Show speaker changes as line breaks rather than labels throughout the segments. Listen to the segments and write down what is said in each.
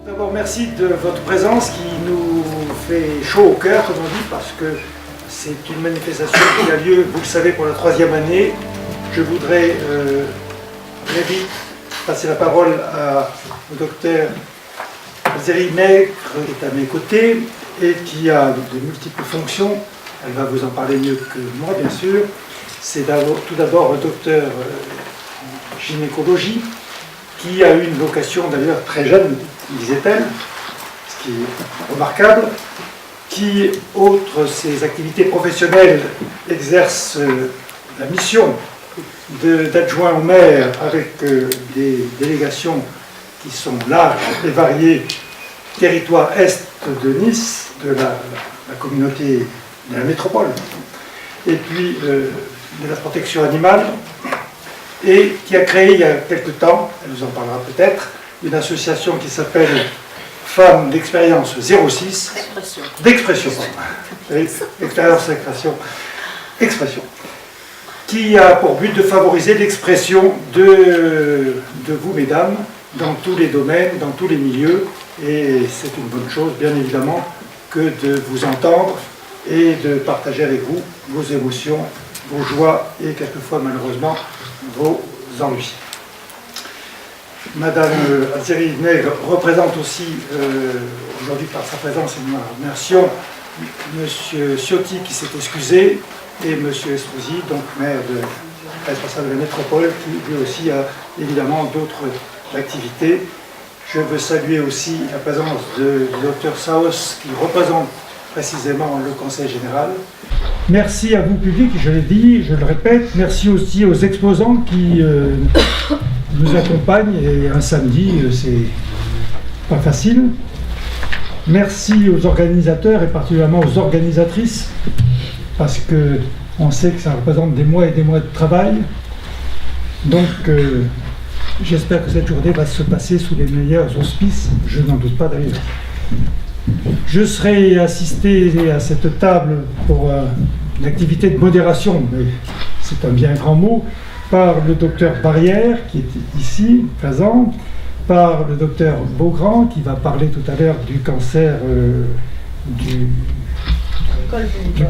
D'abord, merci de votre présence qui nous fait chaud au cœur, comme on dit, parce que c'est une manifestation qui a lieu, vous le savez, pour la 3e année. Je voudrais très vite passer la parole au docteur Azeri Nègre, qui est à mes côtés et qui a de multiples fonctions. Elle va vous en parler mieux que moi, bien sûr. C'est tout d'abord un docteur en gynécologie qui a eu une vocation d'ailleurs très jeune, disait-elle, ce qui est remarquable, qui, outre ses activités professionnelles, exerce la mission d'adjoint au maire avec des délégations qui sont larges et variées, territoire est de Nice, de la communauté de la métropole, et puis de la protection animale, et qui a créé il y a quelque temps, elle nous en parlera peut-être, une association qui s'appelle Femmes d'Expérience 06, d'expression, expérience expression, qui a pour but de favoriser l'expression de vous, mesdames, dans tous les domaines, dans tous les milieux, et c'est une bonne chose, bien évidemment, que de vous entendre et de partager avec vous vos émotions, vos joies et quelquefois, malheureusement, vos ennuis. Madame Azeri Nègre représente aussi, aujourd'hui par sa présence, et nous la remercions, M. Ciotti qui s'est excusé, et M. Estrosi, donc maire responsable de la métropole, qui lui aussi a évidemment d'autres activités. Je veux saluer aussi la présence du Dr Saos, qui représente précisément le Conseil général. Merci à vous, public, je l'ai dit, je le répète. Merci aussi aux exposants qui nous accompagnent. Et un samedi, c'est pas facile. Merci aux organisateurs et particulièrement aux organisatrices, parce qu'on sait que ça représente des mois et des mois de travail. Donc, j'espère que cette journée va se passer sous les meilleurs auspices. Je n'en doute pas d'ailleurs. Je serai assisté à cette table pour une activité de modération, mais c'est un bien grand mot, par le docteur Barrière, qui est ici, présent, par le docteur Beaugrand, qui va parler tout à l'heure du cancer du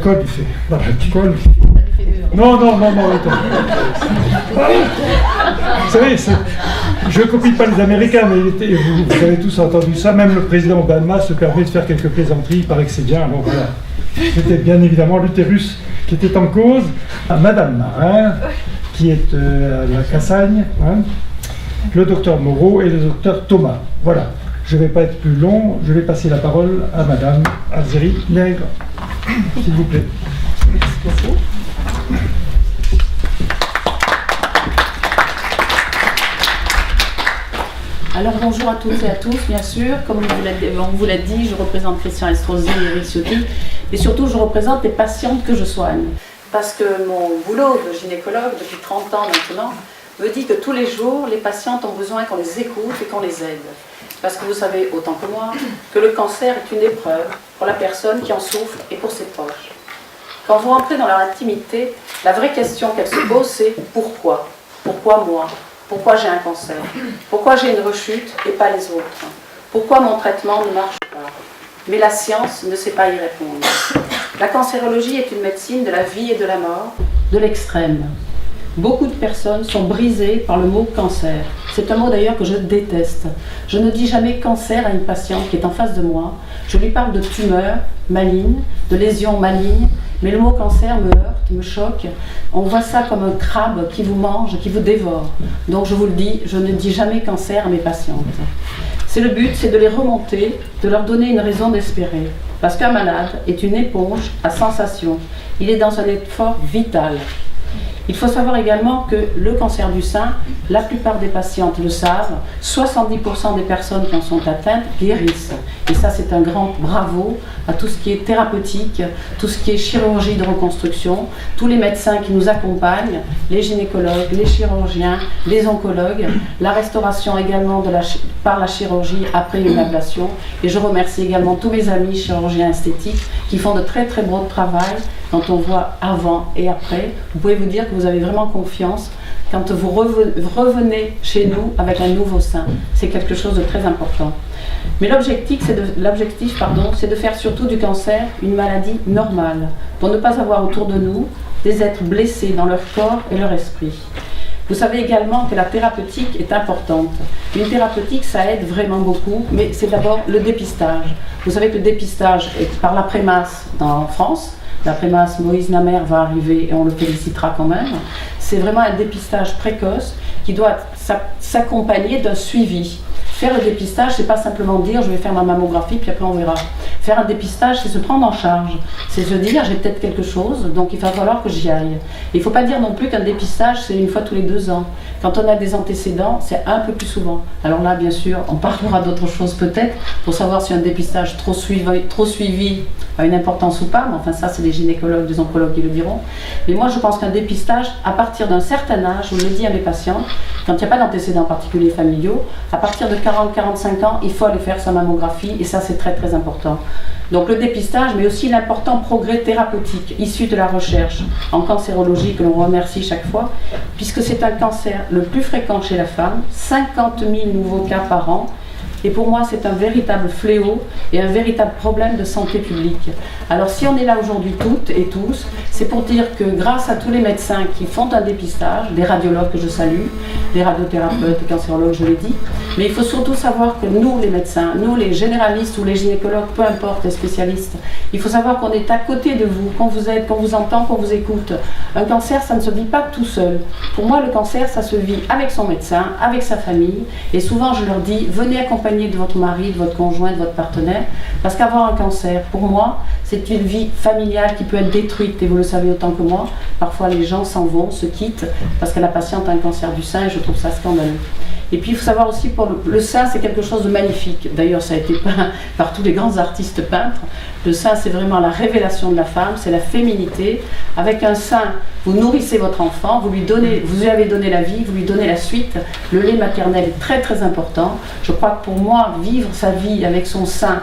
col du fait. Voilà, du col. Non, attends. Vous savez, je ne copie pas les Américains, mais vous avez tous entendu ça. Même le président Obama se permet de faire quelques plaisanteries. Il paraît que c'est bien. Alors voilà. C'était bien évidemment l'utérus qui était en cause. Madame Marin, qui est à la Cassagne, hein, le docteur Moreau et le docteur Thomas. Voilà. Je ne vais pas être plus long. Je vais passer la parole à Madame Azeri Nègre, s'il vous plaît.
Merci beaucoup. Alors bonjour à toutes et à tous, bien sûr. Comme on vous l'a dit, je représente Christian Estrosi et Eric Ciotti. Et surtout, je représente les patientes que je soigne. Parce que mon boulot de gynécologue, depuis 30 ans maintenant, me dit que tous les jours, les patientes ont besoin qu'on les écoute et qu'on les aide. Parce que vous savez, autant que moi, que le cancer est une épreuve pour la personne qui en souffre et pour ses proches. Quand vous rentrez dans leur intimité, la vraie question qu'elle se pose, c'est pourquoi ? Pourquoi moi ? Pourquoi j'ai un cancer? Pourquoi j'ai une rechute et pas les autres? Pourquoi mon traitement ne marche pas? Mais la science ne sait pas y répondre. La cancérologie est une médecine de la vie et de la mort, de l'extrême. Beaucoup de personnes sont brisées par le mot cancer. C'est un mot d'ailleurs que je déteste. Je ne dis jamais cancer à une patiente qui est en face de moi. Je lui parle de tumeur maligne, de lésions malignes, mais le mot cancer me heurte, me choque. On voit ça comme un crabe qui vous mange, qui vous dévore. Donc je vous le dis, je ne dis jamais cancer à mes patientes. C'est le but, c'est de les remonter, de leur donner une raison d'espérer. Parce qu'un malade est une éponge à sensations. Il est dans un effort vital. Il faut savoir également que le cancer du sein, la plupart des patientes le savent, 70% des personnes qui en sont atteintes guérissent. Et ça, c'est un grand bravo à tout ce qui est thérapeutique, tout ce qui est chirurgie de reconstruction, tous les médecins qui nous accompagnent, les gynécologues, les chirurgiens, les oncologues, la restauration également par la chirurgie après une ablation. Et je remercie également tous mes amis chirurgiens esthétiques qui font de très très beau travail quand on voit avant et après. Vous pouvez vous dire que vous avez vraiment confiance quand vous revenez chez nous avec un nouveau sein. C'est quelque chose de très important. Mais l'objectif, c'est de faire surtout du cancer une maladie normale, pour ne pas avoir autour de nous des êtres blessés dans leur corps et leur esprit. Vous savez également que la thérapeutique est importante. Une thérapeutique, ça aide vraiment beaucoup, mais c'est d'abord le dépistage. Vous savez que le dépistage est par la prémasse en France. La prémasse Moïse Namer va arriver et on le félicitera quand même. C'est vraiment un dépistage précoce qui doit s'accompagner d'un suivi. Faire le dépistage, c'est pas simplement dire je vais faire ma mammographie puis après on verra. Faire un dépistage, c'est se prendre en charge. C'est se dire j'ai peut-être quelque chose, donc il va falloir que j'y aille. Il ne faut pas dire non plus qu'un dépistage, c'est une fois tous les 2 ans. Quand on a des antécédents, c'est un peu plus souvent. Alors là, bien sûr, on parlera d'autres choses peut-être pour savoir si un dépistage trop suivi a une importance ou pas. Mais enfin, ça, c'est les gynécologues, les oncologues qui le diront. Mais moi, je pense qu'un dépistage, à partir d'un certain âge, je le dis à mes patients, quand il n'y a pas d'antécédents particuliers familiaux, à partir de 40-45 ans, il faut aller faire sa mammographie et ça, c'est très très important. Donc le dépistage, mais aussi l'important progrès thérapeutique issu de la recherche en cancérologie que l'on remercie chaque fois, puisque c'est un cancer le plus fréquent chez la femme, 50 000 nouveaux cas par an. Et pour moi, c'est un véritable fléau et un véritable problème de santé publique. Alors si on est là aujourd'hui toutes et tous, c'est pour dire que grâce à tous les médecins qui font un dépistage, des radiologues que je salue, des radiothérapeutes, des cancérologues, je l'ai dit, mais il faut surtout savoir que nous, les médecins, nous, les généralistes ou les gynécologues, peu importe, les spécialistes, il faut savoir qu'on est à côté de vous, qu'on vous aide, qu'on vous entend, qu'on vous écoute. Un cancer, ça ne se vit pas tout seul. Pour moi, le cancer, ça se vit avec son médecin, avec sa famille, et souvent je leur dis, venez accompagner de votre mari, de votre conjoint, de votre partenaire, parce qu'avoir un cancer, pour moi, c'est une vie familiale qui peut être détruite, et vous le savez autant que moi. Parfois, les gens s'en vont, se quittent, parce que la patiente a un cancer du sein, et je trouve ça scandaleux. Et puis, il faut savoir aussi, pour le sein, c'est quelque chose de magnifique. D'ailleurs, ça a été peint par tous les grands artistes peintres. Le sein, c'est vraiment la révélation de la femme, c'est la féminité. Avec un sein, vous nourrissez votre enfant, vous lui avez donné la vie, vous lui donnez la suite. Le lait maternel est très, très important. Je crois que pour moi, vivre sa vie avec son sein,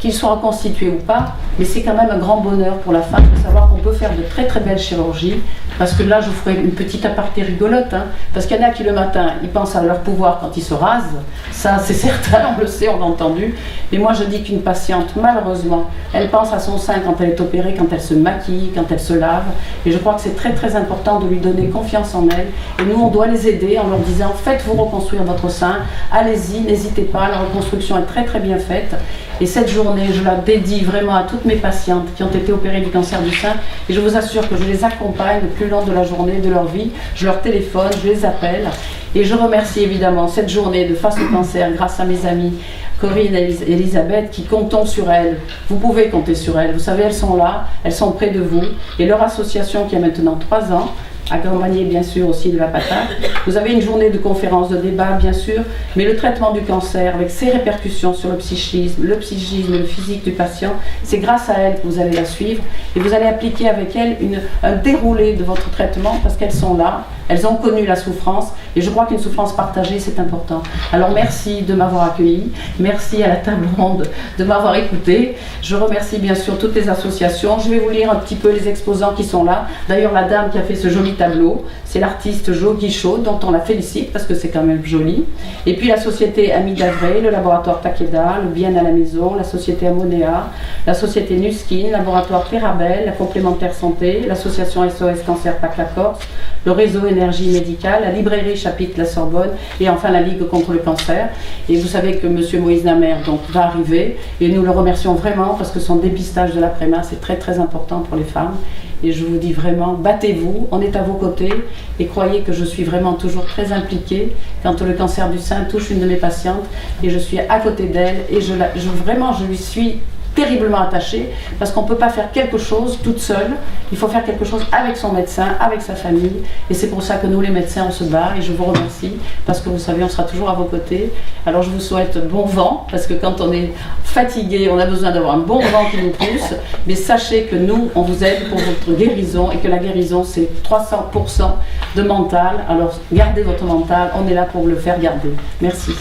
qu'il soit reconstitué ou pas, mais c'est quand même un grand bonheur pour la femme de savoir qu'on peut faire de très très belles chirurgies, parce que là je vous ferai une petite aparté rigolote, parce qu'il y en a qui le matin, ils pensent à leur pouvoir quand ils se rasent, ça c'est certain, on le sait, on l'a entendu, mais moi je dis qu'une patiente, malheureusement, elle pense à son sein quand elle est opérée, quand elle se maquille, quand elle se lave, et je crois que c'est très très important de lui donner confiance en elle, et nous on doit les aider en leur disant, faites-vous reconstruire votre sein, allez-y, n'hésitez pas, la reconstruction est très très bien faite, et cette journée, je la dédie vraiment à toutes mes patientes qui ont été opérées du cancer du sein et je vous assure que je les accompagne le plus long de la journée, de leur vie. Je leur téléphone, je les appelle et je remercie évidemment cette journée de Face au cancer grâce à mes amies Corinne et Elisabeth qui comptons sur elles. Vous pouvez compter sur elles. Vous savez, elles sont là, elles sont près de vous et leur association qui a maintenant 3 ans, accompagné bien sûr aussi de la patate. Vous avez une journée de conférences, de débats bien sûr, mais le traitement du cancer avec ses répercussions sur le psychisme, le physique du patient, c'est grâce à elles que vous allez la suivre et vous allez appliquer avec elles un déroulé de votre traitement parce qu'elles sont là, elles ont connu la souffrance et je crois qu'une souffrance partagée c'est important. Alors merci de m'avoir accueilli, merci à la table ronde de m'avoir écouté. Je remercie bien sûr toutes les associations. Je vais vous lire un petit peu les exposants qui sont là. D'ailleurs la dame qui a fait ce joli tableau, c'est l'artiste Jo Guichaud dont on la félicite parce que c'est quand même joli. Et puis la société Ami d'Avray, le laboratoire Takeda, le Bien à la Maison, la société Amonea, la société Nuskin, le laboratoire Terabel, la complémentaire santé, l'association SOS Cancer PAC la Corse, le réseau Énergie Médicale, la librairie Chapitre La Sorbonne et enfin la Ligue contre le cancer. Et vous savez que M. Moïse Namer donc, va arriver et nous le remercions vraiment parce que son dépistage de la prémasse est très très important pour les femmes. Et je vous dis vraiment, battez-vous, on est à vos côtés et croyez que je suis vraiment toujours très impliquée quand le cancer du sein touche une de mes patientes et je suis à côté d'elle et vraiment je lui suis terriblement attachée parce qu'on ne peut pas faire quelque chose toute seule, il faut faire quelque chose avec son médecin, avec sa famille et c'est pour ça que nous les médecins on se bat et je vous remercie parce que vous savez on sera toujours à vos côtés. Alors je vous souhaite bon vent parce que quand on est fatigué on a besoin d'avoir un bon vent qui nous pousse, mais sachez que nous on vous aide pour votre guérison et que la guérison c'est 300% de mental, alors gardez votre mental, on est là pour le faire garder. Merci.